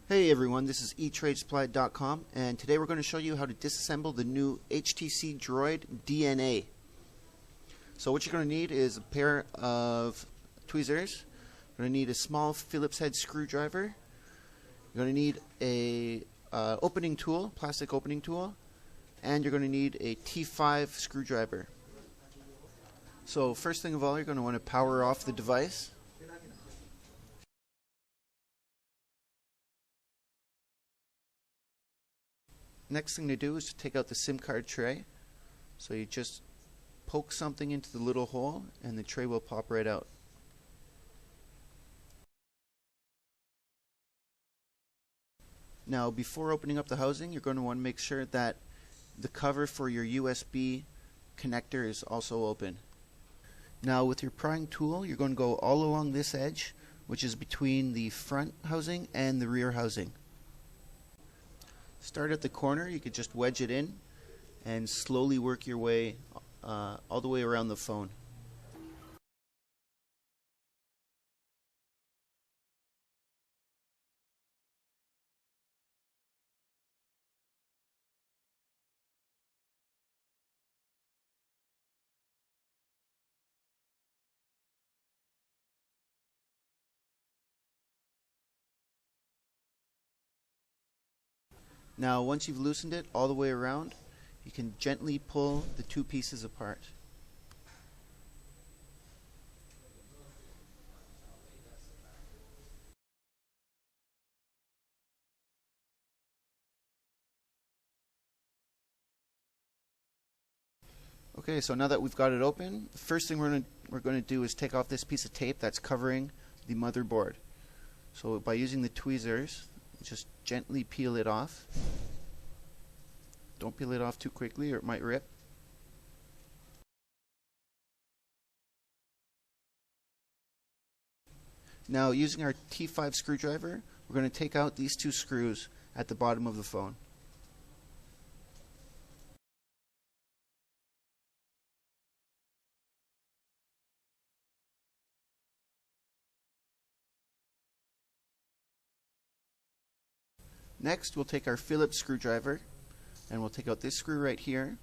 Hey everyone, this is eTradeSupply.com, and today we're going to show you how to disassemble the new HTC Droid DNA. So what you're going to need is a pair of tweezers. You're going to need a small Phillips head screwdriver. You're going to need a opening tool, plastic opening tool, and you're going to need a T5 screwdriver. So first thing of all, you're going to want to power off the device. Next thing to do is to take out the SIM card tray. So you just poke something into the little hole and the tray will pop right out. Now before opening up the housing, you're going to want to make sure that the cover for your USB connector is also open. Now with your prying tool, you're going to go all along this edge, which is between the front housing and the rear housing. Start at the corner. You could just wedge it in and slowly work your way all the way around the phone. Now once you've loosened it all the way around, you can gently pull the two pieces apart. Okay, so now that we've got it open, the first thing we're going to do is take off this piece of tape that's covering the motherboard. So by using the tweezers, just gently peel it off. Don't peel it off too quickly or it might rip. Now using our T5 screwdriver, we're going to take out these two screws at the bottom of the phone. Next, we'll take our Phillips screwdriver and we'll take out this screw right here,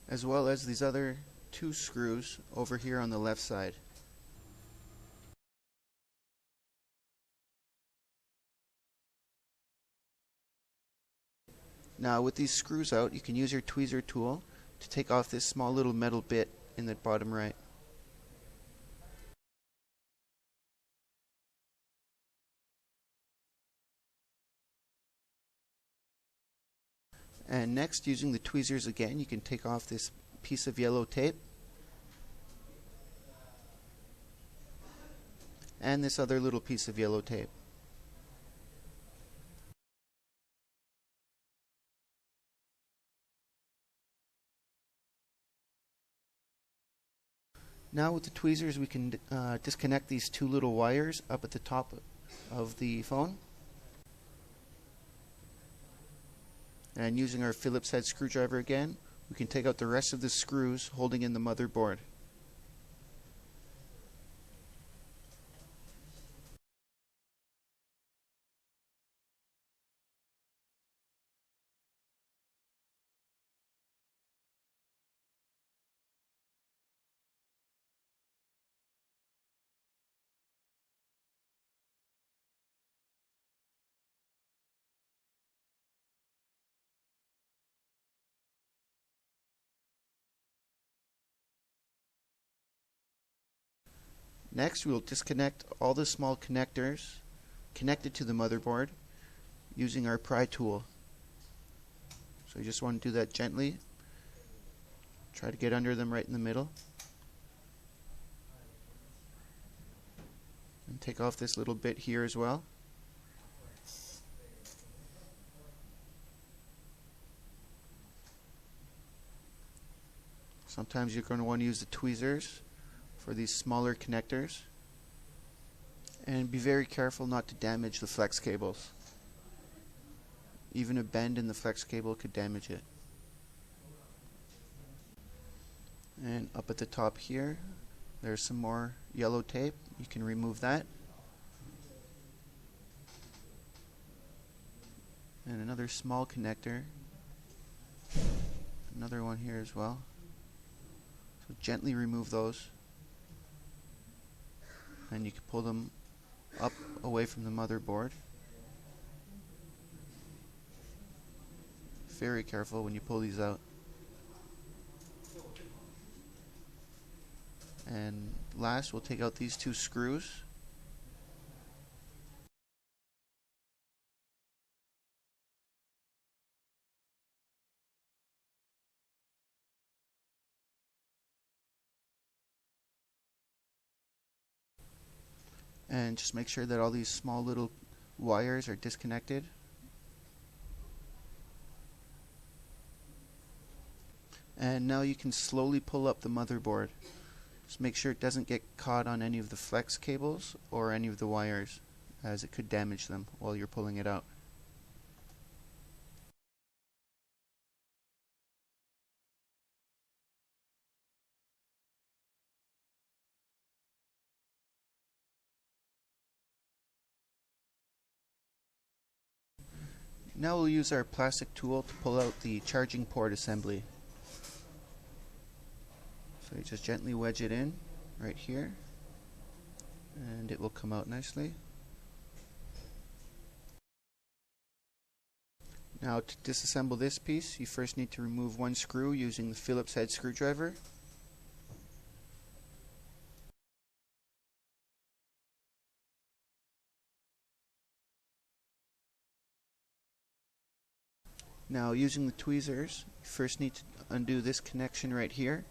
as well as these other two screws over here on the left side. Now with these screws out, you can use your tweezer tool to take off this small little metal bit in the bottom right. And next, using the tweezers again, you can take off this piece of yellow tape and this other little piece of yellow tape. Now with the tweezers we can disconnect these two little wires up at the top of the phone. And using our Phillips head screwdriver again, we can take out the rest of the screws holding in the motherboard. Next, we will disconnect all the small connectors connected to the motherboard using our pry tool. So you just want to do that gently. Try to get under them right in the middle. And take off this little bit here as well. Sometimes you're going to want to use the tweezers for these smaller connectors. And be very careful not to damage the flex cables. Even a bend in the flex cable could damage it. And up at the top here, there's some more yellow tape. You can remove that. And another small connector. Another one here as well. So gently remove those. And you can pull them up away from the motherboard. Very careful when you pull these out. And last, we'll take out these two screws. And just make sure that all these small little wires are disconnected. And now you can slowly pull up the motherboard. Just make sure it doesn't get caught on any of the flex cables or any of the wires, as it could damage them while you're pulling it out. Now we'll use our plastic tool to pull out the charging port assembly. So you just gently wedge it in right here, and it will come out nicely. Now to disassemble this piece, you first need to remove one screw using the Phillips head screwdriver. Now using the tweezers, you first need to undo this connection right here.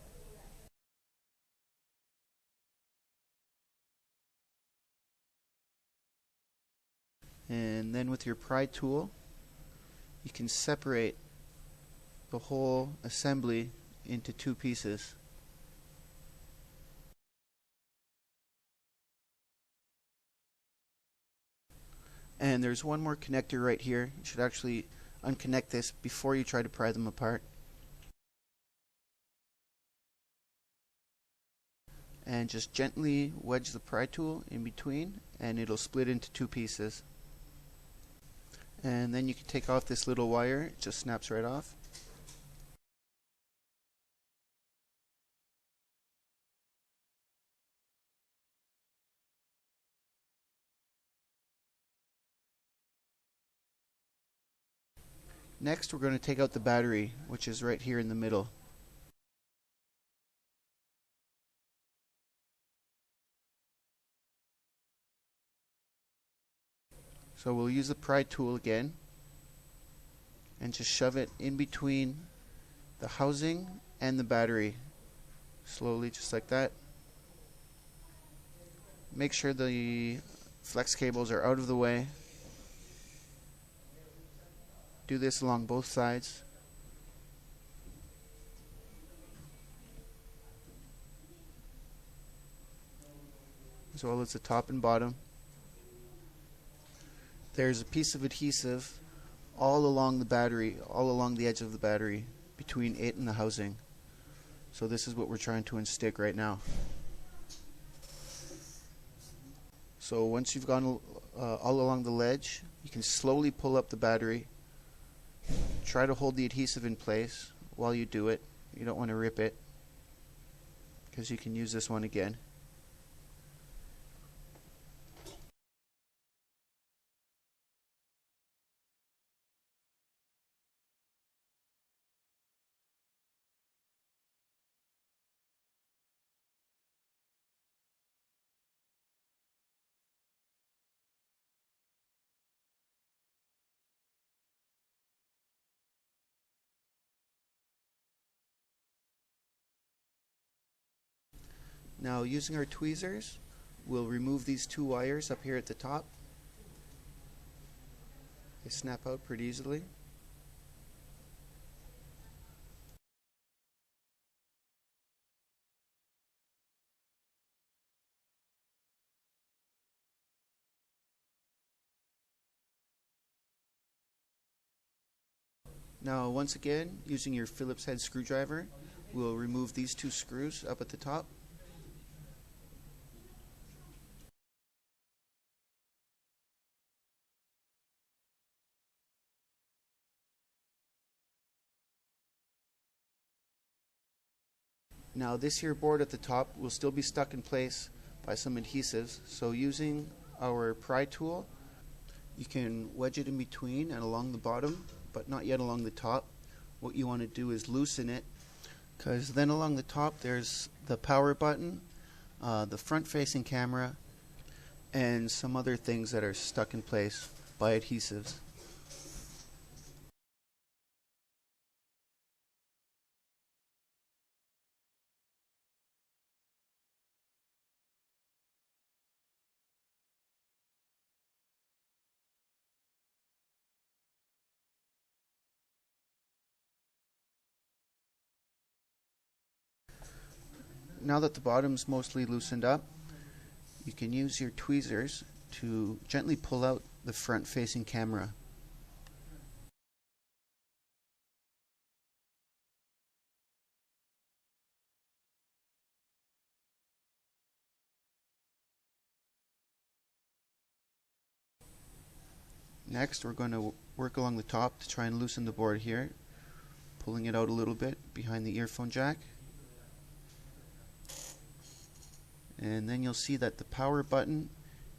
And then with your pry tool, you can separate the whole assembly into two pieces. And there's one more connector right here. You should actually unconnect this before you try to pry them apart. And just gently wedge the pry tool in between, and it'll split into two pieces. And then you can take off this little wire. It just snaps right off. Next, we're going to take out the battery, which is right here in the middle. So we'll use the pry tool again and just shove it in between the housing and the battery. Slowly, just like that. Make sure the flex cables are out of the way. Do this along both sides. As well as the top and bottom. There's a piece of adhesive all along the battery, all along the edge of the battery, between it and the housing. So this is what we're trying to unstick right now. So once you've gone all along the ledge, you can slowly pull up the battery. Try to hold the adhesive in place while you do it. You don't want to rip it, because you can use this one again. Now, using our tweezers, we'll remove these two wires up here at the top. They snap out pretty easily. Now, once again, using your Phillips head screwdriver, we'll remove these two screws up at the top. Now, this here board at the top will still be stuck in place by some adhesives, so using our pry tool, you can wedge it in between and along the bottom, but not yet along the top. What you want to do is loosen it, because then along the top there's the power button, the front-facing camera, and some other things that are stuck in place by adhesives. Now that the bottom's mostly loosened up, you can use your tweezers to gently pull out the front-facing camera. Next, we're going to work along the top to try and loosen the board here, pulling it out a little bit behind the earphone jack. And then you'll see that the power button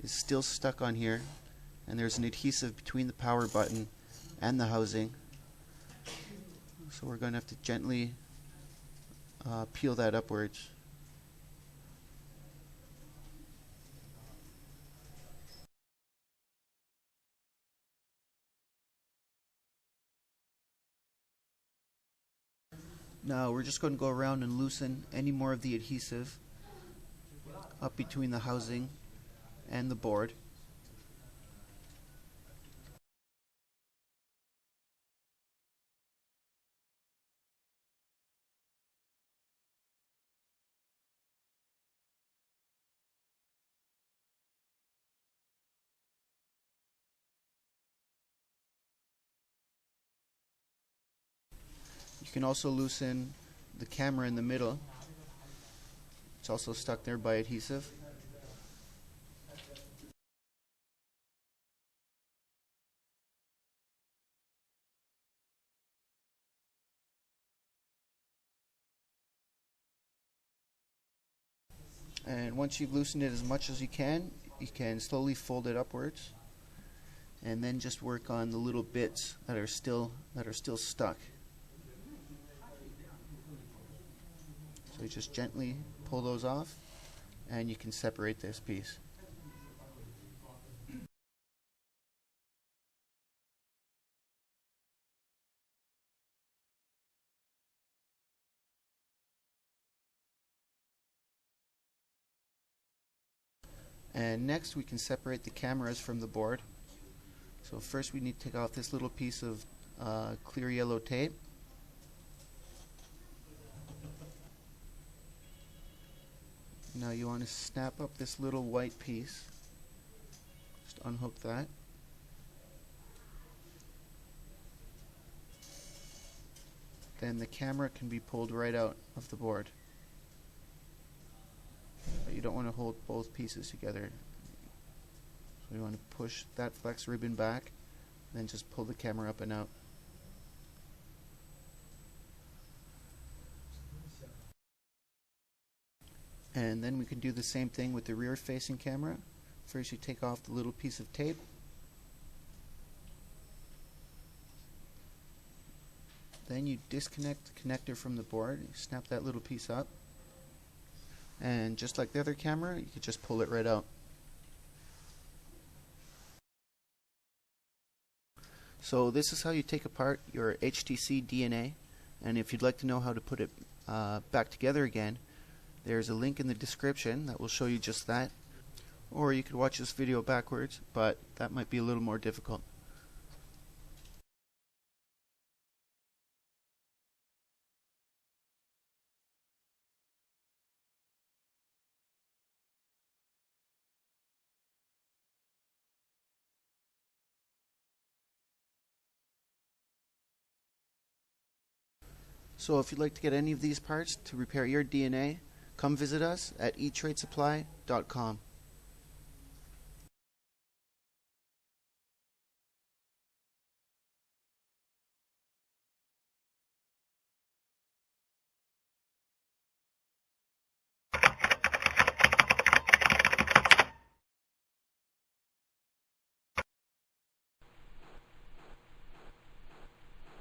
is still stuck on here, and there's an adhesive between the power button and the housing. So we're going to have to gently peel that upwards. Now we're just going to go around and loosen any more of the adhesive up between the housing and the board. You can also loosen the camera in the middle. It's also stuck there by adhesive. And once you've loosened it as much as you can slowly fold it upwards, and then just work on the little bits that are still stuck. So you just gently pull those off, and you can separate this piece. And next we can separate the cameras from the board. So first we need to take off this little piece of clear yellow tape. Now you want to snap up this little white piece. Just unhook that. Then the camera can be pulled right out of the board. But you don't want to hold both pieces together. So you want to push that flex ribbon back, then just pull the camera up and out. And then we can do the same thing with the rear facing camera. First you take off the little piece of tape. Then you disconnect the connector from the board, you snap that little piece up, and just like the other camera, you can just pull it right out. So this is how you take apart your HTC DNA, and if you'd like to know how to put it back together again, There's a link in the description that will show you just that. Or you could watch this video backwards, but that might be a little more difficult. So if you'd like to get any of these parts to repair your DNA, come visit us at eTradeSupply.com.